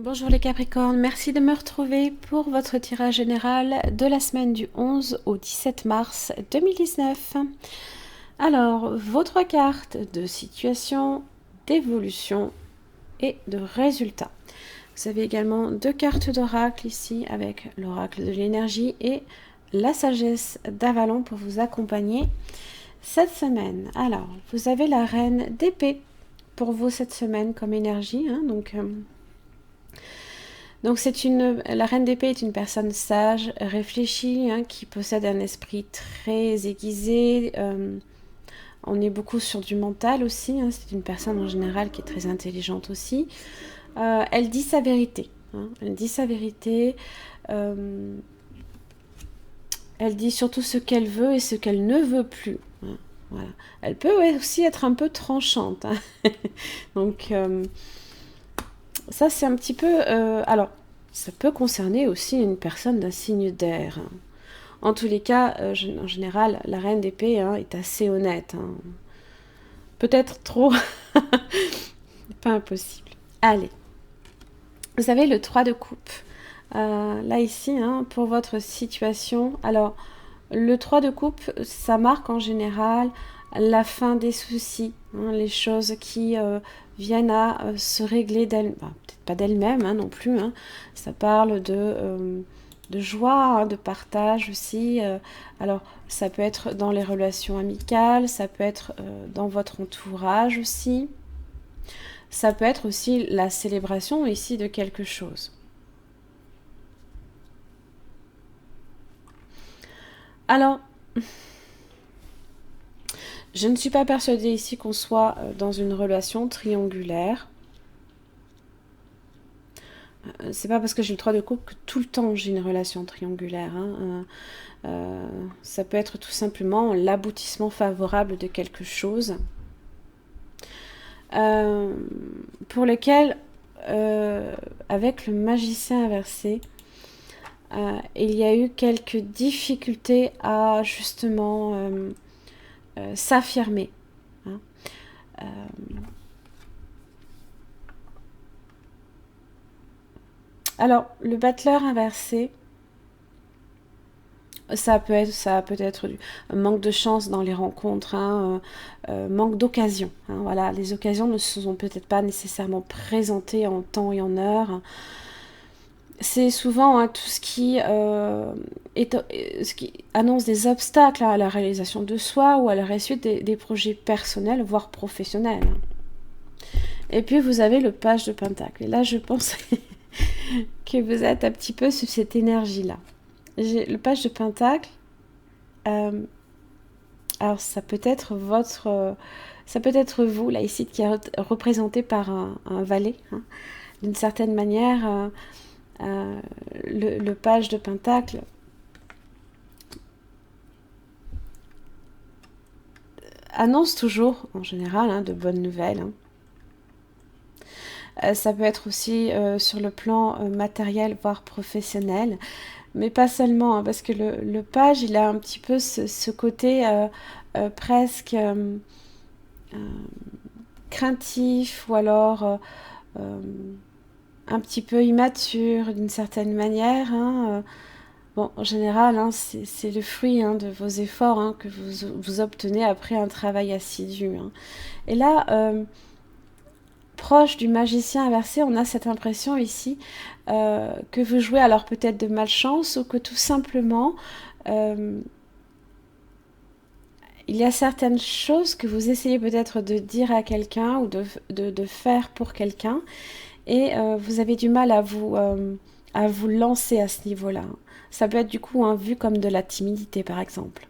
Bonjour les Capricornes, merci de me retrouver pour votre tirage général de la semaine du 11 au 17 mars 2019. Alors, vos trois cartes de situation, d'évolution et de résultat. Vous avez également deux cartes d'oracle ici avec l'oracle de l'énergie et la sagesse d'Avalon pour vous accompagner cette semaine. Alors, vous avez la reine d'épée pour vous cette semaine comme énergie, donc la reine d'épée est une personne sage, réfléchie, qui possède un esprit très aiguisé. On est beaucoup sur du mental aussi. C'est une personne en général qui est très intelligente aussi. Elle dit sa vérité. Elle dit sa vérité. Elle dit surtout ce qu'elle veut et ce qu'elle ne veut plus. Voilà. Elle peut aussi être un peu tranchante. Donc ça c'est un petit peu... alors, ça peut concerner aussi une personne d'un signe d'air. En tous les cas, en général, la reine d'épée est assez honnête. Peut-être trop. Pas impossible. Allez. Vous avez le 3 de coupe. Là, ici, pour votre situation. Alors, le 3 de coupe, ça marque en général la fin des soucis. Les choses qui viennent à se régler d'elles-mêmes. Peut-être pas d'elles-mêmes non plus. Ça parle de joie, de partage aussi. Alors, ça peut être dans les relations amicales, ça peut être dans votre entourage aussi. Ça peut être aussi la célébration ici de quelque chose. Alors, je ne suis pas persuadée ici qu'on soit dans une relation triangulaire. C'est pas parce que j'ai le 3 de coupe que tout le temps j'ai une relation triangulaire. Ça peut être tout simplement l'aboutissement favorable de quelque chose pour lequel, avec le magicien inversé, il y a eu quelques difficultés à justement s'affirmer. Alors, le battleur inversé, ça peut être un manque de chance dans les rencontres, manque d'occasion. Voilà, les occasions ne se sont peut-être pas nécessairement présentées en temps et en heure. C'est souvent tout ce qui annonce des obstacles à la réalisation de soi ou à la réussite des projets personnels, voire professionnels. Et puis vous avez le page de Pentacle. Et là, je pense que vous êtes un petit peu sur cette énergie-là. Le page de Pentacle, alors ça peut être ça peut être vous, là ici, qui est représenté par un valet. D'une certaine manière, le page de Pentacle annonce toujours, en général, de bonnes nouvelles. Ça peut être aussi sur le plan matériel, voire professionnel. Mais pas seulement, parce que le page, il a un petit peu ce côté presque craintif ou alors un petit peu immature d'une certaine manière. Bon, en général, c'est le fruit de vos efforts que vous obtenez après un travail assidu. Et là, proche du magicien inversé, on a cette impression ici que vous jouez alors peut-être de malchance ou que tout simplement il y a certaines choses que vous essayez peut-être de dire à quelqu'un ou de faire pour quelqu'un et vous avez du mal à vous lancer à ce niveau-là. Ça peut être du coup vu comme de la timidité par exemple.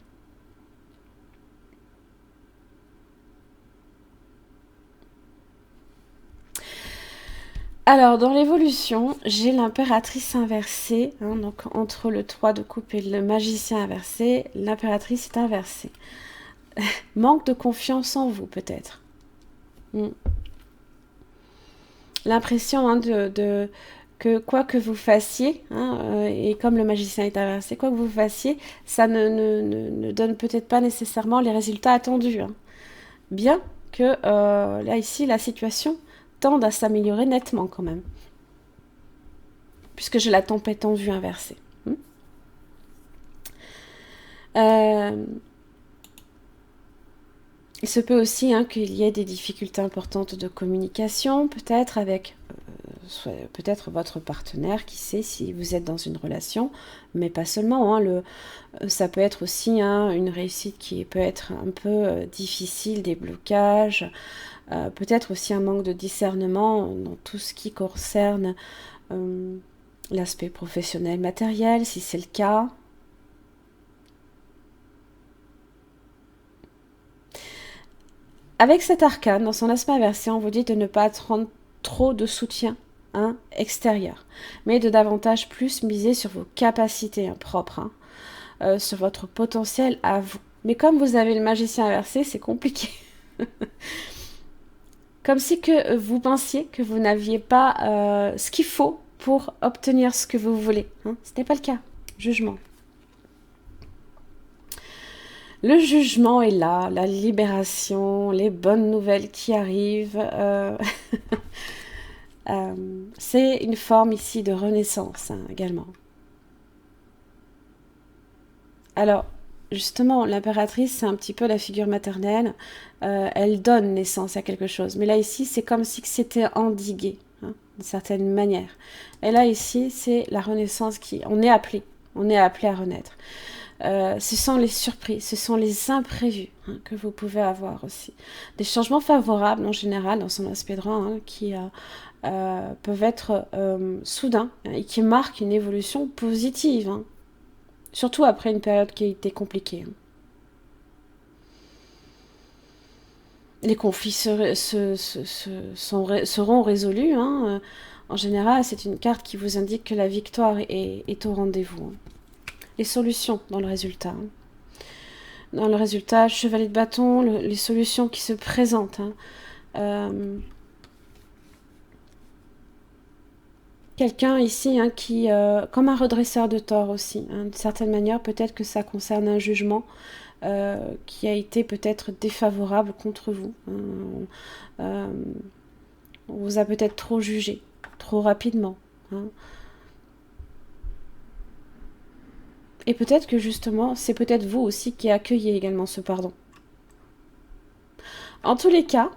Alors, dans l'évolution, j'ai l'impératrice inversée. Donc, entre le 3 de coupe et le magicien inversé, l'impératrice est inversée. Manque de confiance en vous, peut-être. L'impression que quoi que vous fassiez, et comme le magicien est inversé, quoi que vous fassiez, ça ne donne peut-être pas nécessairement les résultats attendus. Bien que, là, ici, la situation tende à s'améliorer nettement quand même. puisque j'ai la tempête en vue inversée. Il se peut aussi qu'il y ait des difficultés importantes de communication, peut-être avec peut-être votre partenaire, qui sait, si vous êtes dans une relation, mais pas seulement. Ça peut être aussi une réussite qui peut être un peu difficile, des blocages, peut-être aussi un manque de discernement dans tout ce qui concerne l'aspect professionnel, matériel, si c'est le cas. Avec cet arcane, dans son aspect inversé, on vous dit de ne pas prendre trop de soutien extérieur, mais de davantage plus miser sur vos capacités propres, sur votre potentiel à vous. Mais comme vous avez le magicien inversé, c'est compliqué. Comme si que vous pensiez que vous n'aviez pas ce qu'il faut pour obtenir ce que vous voulez. Ce n'est pas le cas. Jugement. Le jugement est là, la libération, les bonnes nouvelles qui arrivent. C'est une forme ici de renaissance également. Alors, justement, l'impératrice, c'est un petit peu la figure maternelle. Elle donne naissance à quelque chose. Mais là, ici, c'est comme si c'était endigué, d'une certaine manière. Et là, ici, c'est la renaissance on est appelé à renaître. Ce sont les surprises, ce sont les imprévus que vous pouvez avoir aussi. Des changements favorables en général dans son aspect droit qui peuvent être soudains et qui marquent une évolution positive. Surtout après une période qui a été compliquée. Les conflits seront résolus. En général, c'est une carte qui vous indique que la victoire est au rendez-vous. Les solutions dans le résultat. Dans le résultat, chevalier de bâton, les solutions qui se présentent. Quelqu'un ici qui, comme un redresseur de tort aussi, d'une certaine manière, peut-être que ça concerne un jugement qui a été peut-être défavorable contre vous. On vous a peut-être trop jugé, trop rapidement. Et peut-être que justement, c'est peut-être vous aussi qui accueillez également ce pardon. En tous les cas,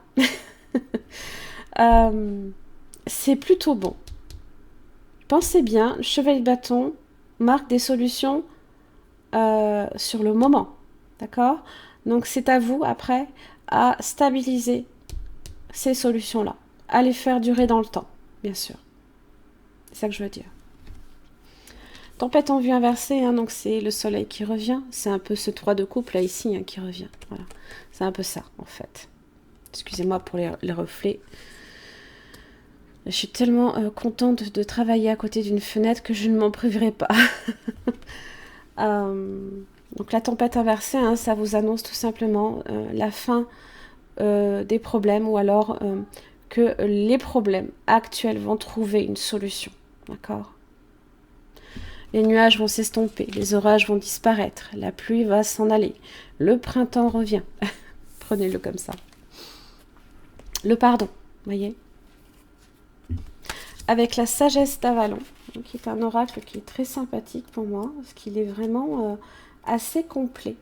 c'est plutôt bon. Pensez bien, le chevalier de bâton marque des solutions sur le moment. D'accord ? Donc c'est à vous après à stabiliser ces solutions-là, à les faire durer dans le temps, bien sûr. C'est ça que je veux dire. Tempête en vue inversée, donc c'est le soleil qui revient. C'est un peu ce 3 de couple là ici qui revient. Voilà. C'est un peu ça en fait. Excusez-moi pour les reflets. Je suis tellement contente de travailler à côté d'une fenêtre que je ne m'en priverai pas. Donc la tempête inversée, ça vous annonce tout simplement la fin des problèmes ou alors que les problèmes actuels vont trouver une solution. D'accord ? Les nuages vont s'estomper, les orages vont disparaître, la pluie va s'en aller, le printemps revient. Prenez-le comme ça. Le pardon, voyez ? Avec la sagesse d'Avalon, qui est un oracle qui est très sympathique pour moi, parce qu'il est vraiment assez complet.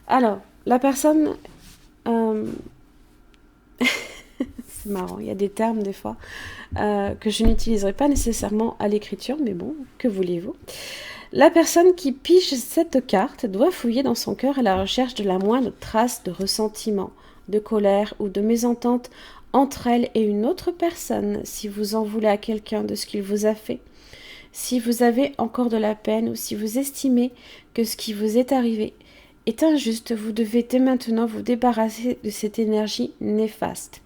Alors, la personne... c'est marrant, il y a des termes des fois que je n'utiliserai pas nécessairement à l'écriture, mais bon, que voulez-vous ? La personne qui pige cette carte doit fouiller dans son cœur à la recherche de la moindre trace de ressentiment, de colère ou de mésentente entre elle et une autre personne, si vous en voulez à quelqu'un de ce qu'il vous a fait, si vous avez encore de la peine ou si vous estimez que ce qui vous est arrivé est injuste, vous devez dès maintenant vous débarrasser de cette énergie néfaste.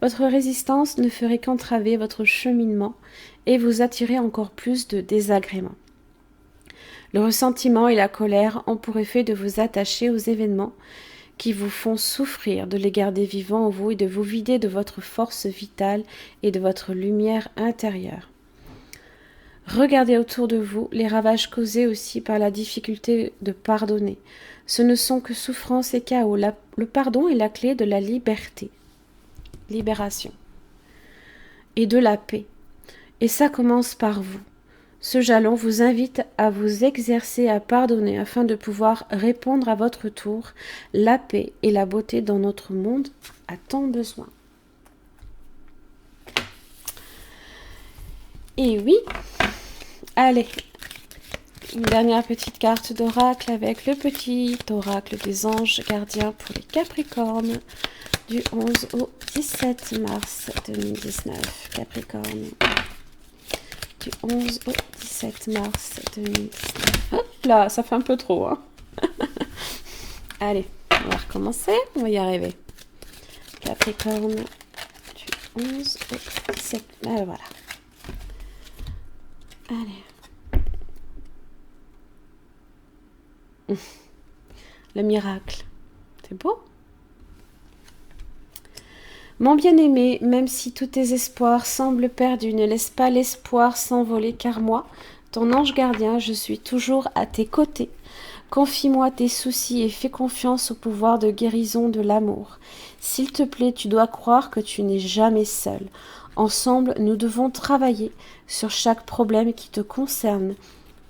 Votre résistance ne ferait qu'entraver votre cheminement et vous attirer encore plus de désagréments. Le ressentiment et la colère ont pour effet de vous attacher aux événements qui vous font souffrir, de les garder vivants en vous et de vous vider de votre force vitale et de votre lumière intérieure. Regardez autour de vous les ravages causés aussi par la difficulté de pardonner. Ce ne sont que souffrance et chaos. Le pardon est la clé de la liberté, libération et de la paix. Et ça commence par vous. Ce jalon vous invite à vous exercer à pardonner afin de pouvoir répondre à votre tour la paix et la beauté dont notre monde a tant besoin. Et oui, allez, une dernière petite carte d'oracle avec le petit oracle des anges gardiens pour les Capricornes du 11 au 17 mars 2019. Capricorne, du 11 au 17 mars 2019. Hop là, ça fait un peu trop, hein. Allez, on va recommencer, on va y arriver. Capricorne, du 11 au 17 mars, voilà. Allez. Le miracle. C'est beau? Mon bien-aimé, même si tous tes espoirs semblent perdus, ne laisse pas l'espoir s'envoler, car moi, ton ange gardien, je suis toujours à tes côtés. Confie-moi tes soucis et fais confiance au pouvoir de guérison de l'amour. S'il te plaît, tu dois croire que tu n'es jamais seul. Ensemble, nous devons travailler sur chaque problème qui te concerne.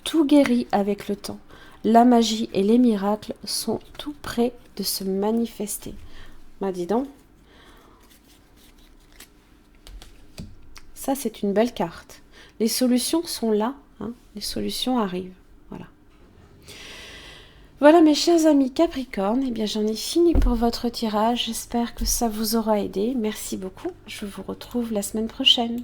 Tout guérit avec le temps. La magie et les miracles sont tout près de se manifester. Bah dis donc. Ça, c'est une belle carte. Les solutions sont là, hein. Les solutions arrivent. Voilà. Voilà mes chers amis Capricorne, eh bien j'en ai fini pour votre tirage. J'espère que ça vous aura aidé. Merci beaucoup. Je vous retrouve la semaine prochaine.